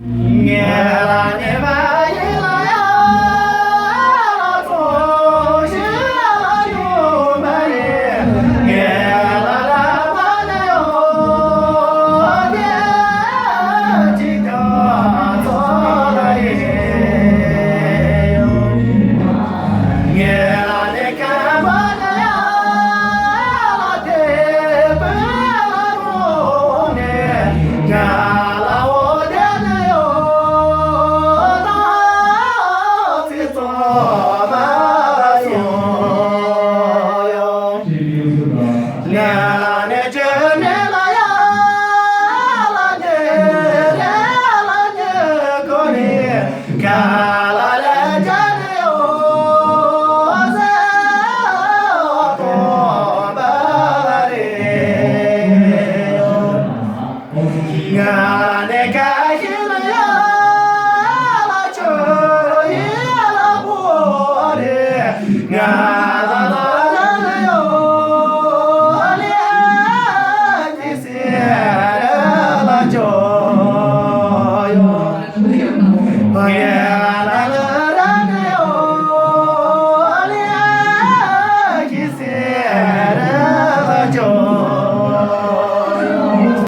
Nghe là nghe ba ye la ya la to shi la yu ma ye nghe la ba na yo ye ji ga to la ye nghe la ne ka ba na ya la de ba la ro ne ga la o de na yo Ngà